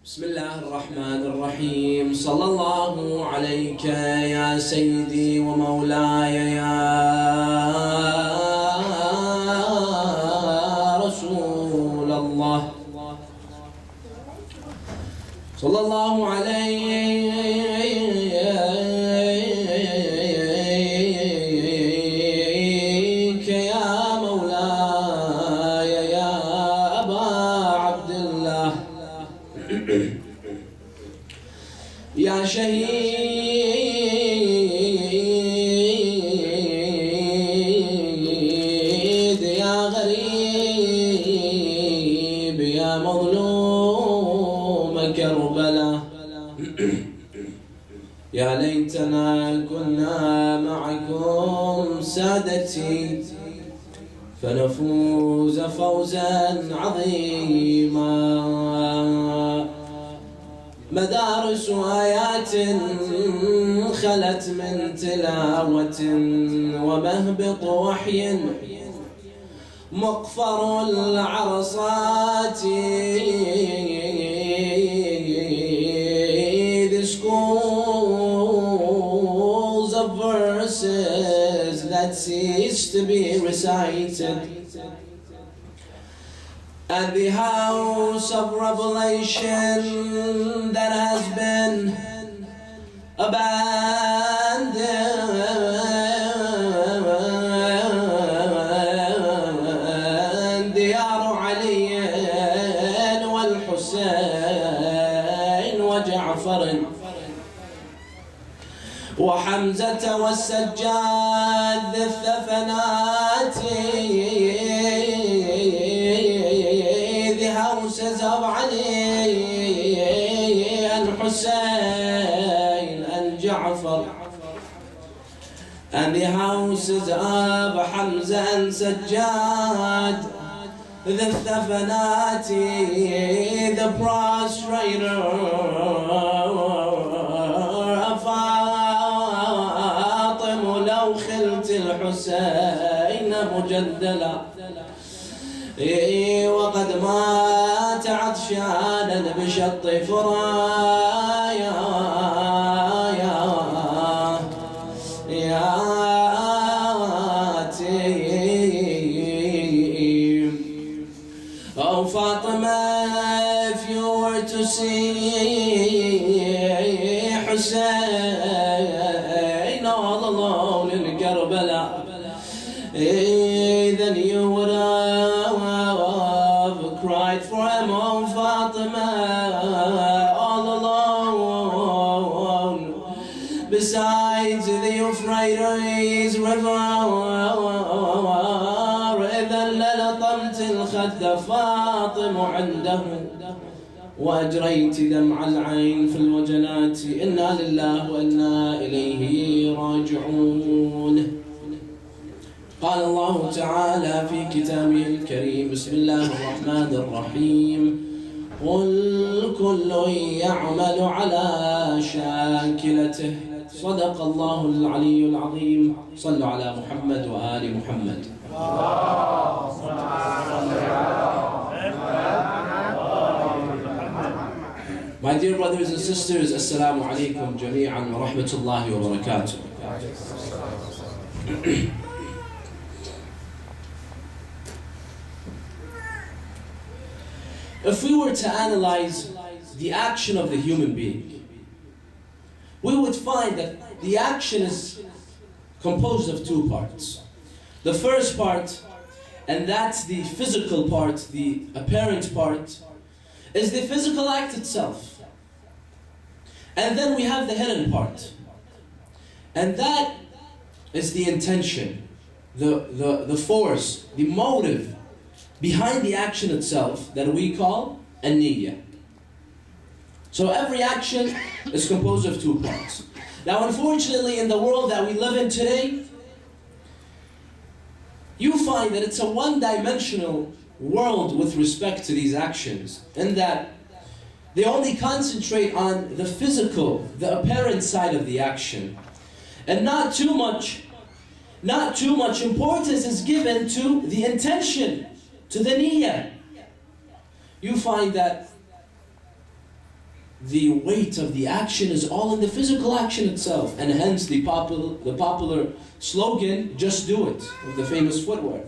بسم الله الرحمن الرحيم صلى الله عليك يا سيدي ومولاي يا رسول الله صلى الله عليك يا مولاي يا أبا عبد الله يا شهيد يا غريب يا مظلوم كربلاء يا ليتنا كنا معكم سادتي فنفوز فوزا عظيما مدارس آيات خلت من تلاوة ومهبط وحي مقفر العرصات The schools of verses that cease to be recited and the house of revelation that has been abandoned ديار علي والحسين وجعفر وحمزة والسجاد ذي الثفنات the houses of Ali and Hussein and Ja'far and the houses of Hamza and Sajjad the Thafanati the prostrator فاطم لو خلت الحسين مجدلا وقد مات عطشانا بشط فرايا يا تيم Oh Fatima, if you were to see Hussein all alone in Karbala, then you would have cried for him, oh Fatima, all alone besides the Euphrates River. إذا للطمت الخد فاطم عنده وأجريت دمع العين في الوجنات إنا لله وإنا إليه راجعون. قال الله تعالى في كتابه الكريم بسم الله الرحمن الرحيم قل كل يعمل على شاكلته صدق الله العلي العظيم صلوا على محمد وآل محمد. My dear brothers and sisters, Assalamu alaikum jami'an wa rahmatullahi wa barakatuh. If we were to analyze the action of the human being, we would find that the action is composed of two parts. The first part, and that's the physical part, the apparent part, is the physical act itself. And then we have the hidden part. And that is the intention, the force, the motive behind the action itself that we call an-niyyah. So every action is composed of two parts. Now unfortunately in the world that we live in today, you find that it's a one-dimensional world with respect to these actions, in that they only concentrate on the physical, the apparent side of the action, and not too much importance is given to the intention, to the niyyah. You find that the weight of the action is all in the physical action itself. And hence the popular slogan, just do it, of the famous footwear.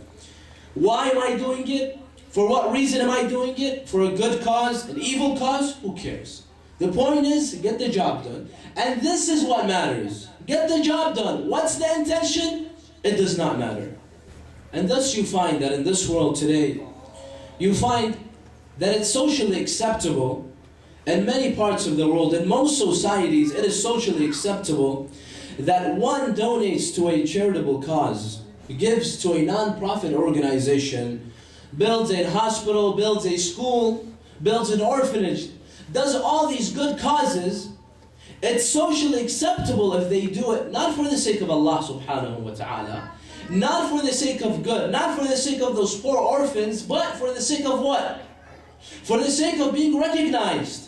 Why am I doing it? For what reason am I doing it? For a good cause, an evil cause? Who cares? The point is, get the job done. And this is what matters. Get the job done. What's the intention? It does not matter. And thus you find that in this world today, you find that it's socially acceptable in many parts of the world, in most societies, it is socially acceptable that one donates to a charitable cause, gives to a non-profit organization, builds a hospital, builds a school, builds an orphanage, does all these good causes. It's socially acceptable if they do it not for the sake of Allah subhanahu wa ta'ala, not for the sake of good, not for the sake of those poor orphans, but for the sake of what? For the sake of being recognized.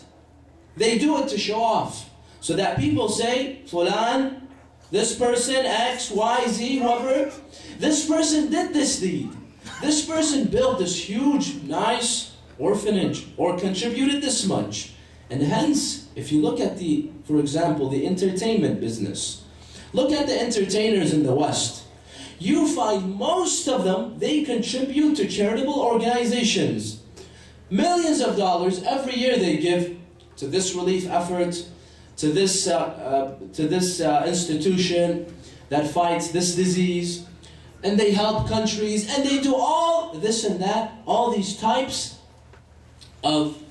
They do it to show off, so that people say, Fulan, this person, X, Y, Z, whoever, this person did this deed. This person built this huge, nice orphanage, or contributed this much. And hence, if you look at for example, the entertainment business, look at the entertainers in the West. You find most of them, they contribute to charitable organizations. Millions of dollars every year they give to this relief effort, to this institution that fights this disease, and they help countries, and they do all this and that, all these types of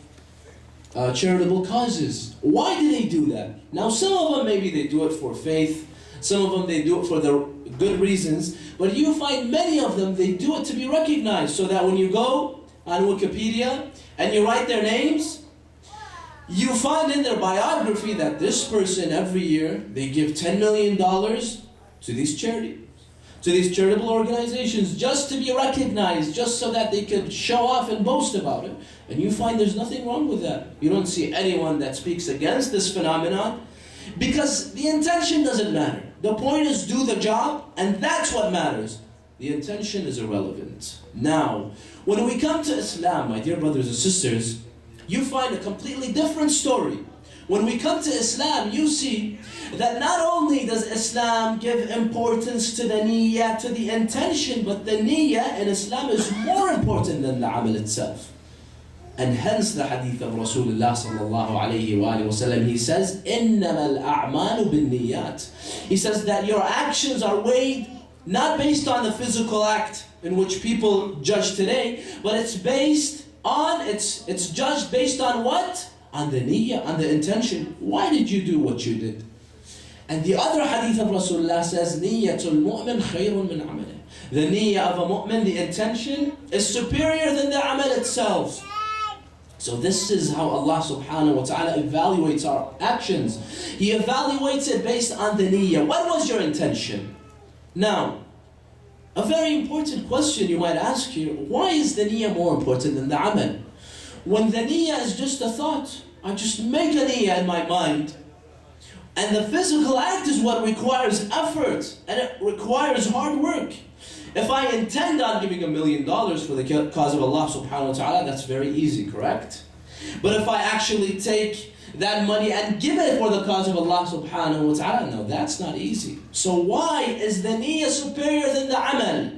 charitable causes. Why do they do that? Now some of them maybe they do it for faith, some of them they do it for the good reasons, but you find many of them they do it to be recognized, so that when you go on Wikipedia and you write their names, you find in their biography that this person every year, they give $10 million to these charities, to these charitable organizations, just to be recognized, just so that they could show off and boast about it. And you find there's nothing wrong with that. You don't see anyone that speaks against this phenomenon, because the intention doesn't matter. The point is do the job, and that's what matters. The intention is irrelevant. Now, when we come to Islam, my dear brothers and sisters, you find a completely different story. When we come to Islam, you see that not only does Islam give importance to the niyyah, to the intention, but the niyyah in Islam is more important than the amal itself. And hence the hadith of Rasulullah sallallahu alayhi wa sallam, he says, إِنَّمَا الْأَعْمَالُ بِالنِّيَّاتِ. He says that your actions are weighed not based on the physical act in which people judge today, but it's judged based on what? On the niyyah, on the intention. Why did you do what you did? And the other hadith of Rasulullah says, نِيَّةُ الْمُؤْمِنْ خَيْرٌ مِنْ عَمَلِهِ. The niyyah of a mu'min, the intention, is superior than the amal itself. So this is how Allah subhanahu wa ta'ala evaluates our actions. He evaluates it based on the niyyah. What was your intention? Now, a very important question you might ask here, why is the niyyah more important than the amal? When the niyyah is just a thought, I just make a niyyah in my mind, and the physical act is what requires effort, and it requires hard work. If I intend on giving $1 million for the cause of Allah subhanahu wa ta'ala, that's very easy, correct? But if I actually take that money and give it for the cause of Allah subhanahu wa ta'ala, no, that's not easy. So why is the niyyah superior than the amal?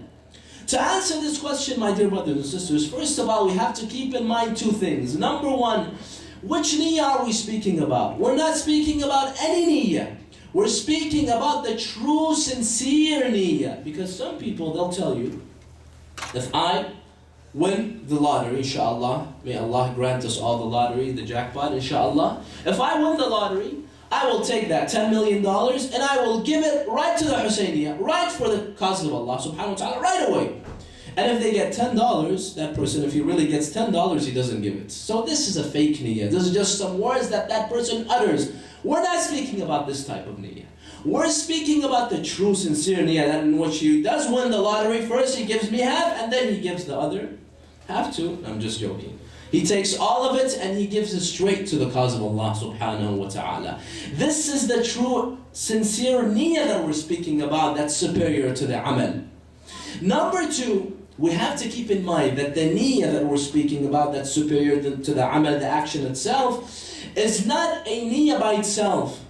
To answer this question, my dear brothers and sisters, first of all, we have to keep in mind two things. Number one, which niyyah are we speaking about? We're not speaking about any niyyah. We're speaking about the true, sincere niyyah. Because some people, they'll tell you, if I win the lottery, inshallah, may Allah grant us all the lottery, the jackpot, inshallah. If I win the lottery, I will take that $10 million and I will give it right to the Husayniyah, right for the cause of Allah subhanahu wa ta'ala, right away. And if they get $10, that person, if he really gets $10, he doesn't give it. So this is a fake niyyah. This is just some words that person utters. We're not speaking about this type of niyyah. We're speaking about the true, sincere niyyah, that in which he does win the lottery. First he gives me half, and then he gives the other half too. I'm just joking. He takes all of it and he gives it straight to the cause of Allah subhanahu wa ta'ala. This is the true, sincere niyyah that we're speaking about, that's superior to the amal. Number two, we have to keep in mind that the niyyah that we're speaking about, that's superior to the amal, the action itself, is not a niyyah by itself,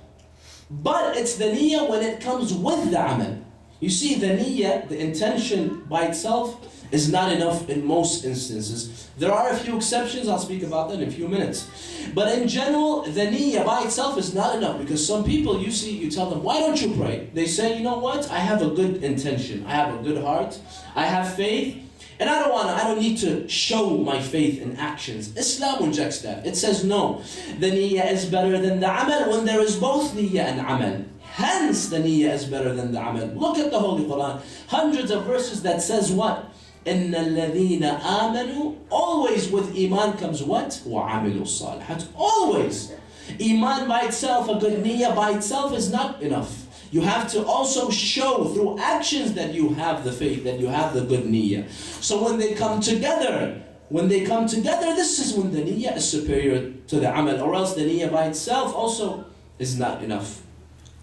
but it's the niyyah when it comes with the amal. You see, the niyyah, the intention by itself, is not enough in most instances. There are a few exceptions, I'll speak about that in a few minutes. But in general, the niyyah by itself is not enough, because some people, you see, you tell them, why don't you pray? They say, you know what, I have a good intention, I have a good heart, I have faith, and I don't need to show my faith in actions. Islam rejects that. It says no, the niyyah is better than the amal when there is both niyyah and amal. Hence, the niyyah is better than the amal. Look at the Holy Quran. Hundreds of verses that says what? إِنَّ الَّذِينَ آمَنُوا. Always with iman comes what? وَعَمِلُوا الصَّالِحَاتِ. Always. Iman by itself, a good niyyah by itself is not enough. You have to also show through actions that you have the faith, that you have the good niyyah. So when they come together, this is when the niyyah is superior to the amal, or else the niyyah by itself also is not enough.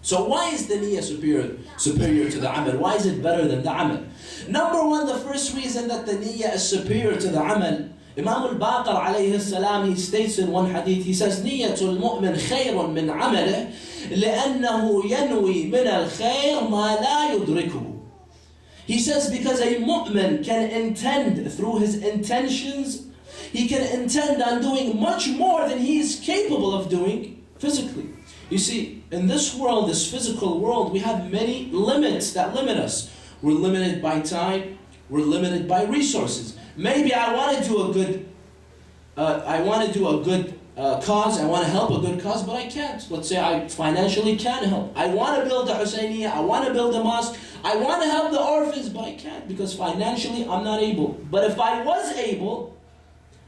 So why is the niyyah superior to the amal? Why is it better than the amal? Number one, the first reason that the niyyah is superior to the amal, Imam al-Baqir alayhi salam, he states in one hadith, he says, نِيَّةُ الْمُؤْمِنِ خَيْرٌ مِّنْ عَمَلِهِ لِأَنَّهُ يَنْوِي مِنَ الْخَيْرِ مَا لَا يُدْرِكُهُ. He says because a mu'min can intend through his intentions, he can intend on doing much more than he is capable of doing physically. You see, in this world, this physical world, we have many limits that limit us. We're limited by time, we're limited by resources. Maybe I want to do a good cause, I want to help a good cause, but I can't. Let's say I financially can't help. I want to build a Husayniyah, I want to build a mosque, I want to help the orphans, but I can't because financially I'm not able. But if I was able,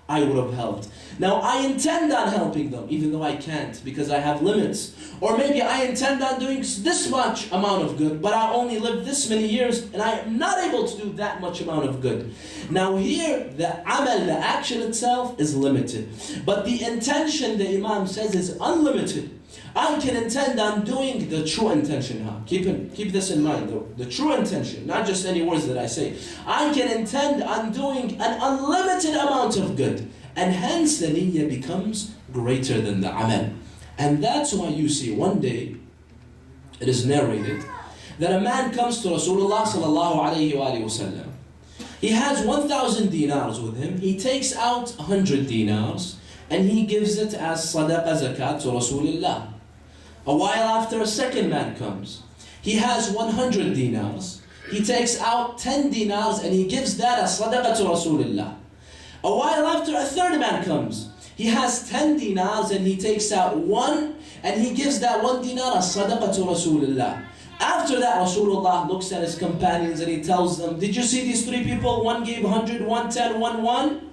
I would have helped. Now I intend on helping them, even though I can't because I have limits. Or maybe I intend on doing this much amount of good, but I only live this many years and I am not able to do that much amount of good. Now here, the amal, the action itself is limited. But the intention, the Imam says, is unlimited. I can intend on doing the true intention. Keep this in mind, though. The true intention, not just any words that I say. I can intend on doing an unlimited amount of good. And hence the niyyah becomes greater than the amal. And that's why you see one day, it is narrated, that a man comes to Rasulullah sallallahu alayhi wa sallam. He has 1,000 dinars with him. He takes out 100 dinars and he gives it as sadaqah zakat to Rasulullah. A while after, a second man comes. He has 100 dinars. He takes out 10 dinars and he gives that as sadaqah to Rasulullah. A while after, a third man comes. He has 10 dinars and he takes out 1 and he gives that 1 dinar as sadaqah to Rasulullah. After that, Rasulullah looks at his companions and he tells them, did you see these 3 people? One gave 100, 1 10, 1 1.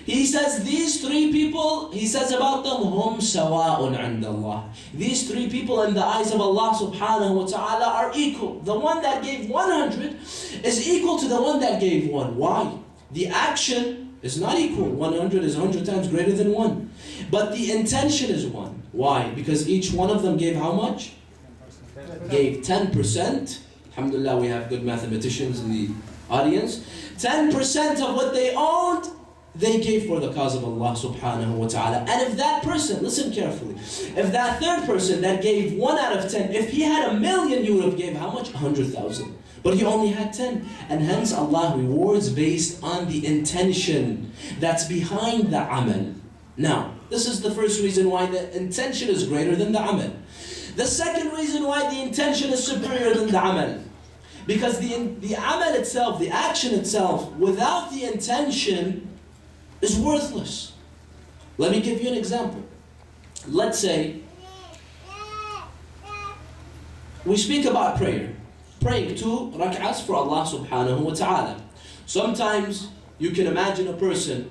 He says these 3 people, he says about them, hum sawa'un 'inda Allah. These 3 people in the eyes of Allah subhanahu wa ta'ala are equal. The one that gave 100 is equal to the one that gave 1. Why? The action is not equal. 100 is 100 times greater than 1. But the intention is 1. Why? Because each one of them gave how much? Gave 10%. Alhamdulillah, we have good mathematicians in the audience. 10% of what they owned, they gave for the cause of Allah subhanahu wa ta'ala. And if that person, listen carefully, if that third person that gave 1 out of 10, if he had 1,000,000, you would have gave how much? 100,000. But he only had 10. And hence Allah rewards based on the intention that's behind the amal. Now, this is the first reason why the intention is greater than the amal. The second reason why the intention is superior than the amal. Because the amal itself, the action itself, without the intention, is worthless. Let me give you an example. Let's say we speak about prayer. Praying 2 rak'ahs for Allah subhanahu wa ta'ala. Sometimes you can imagine a person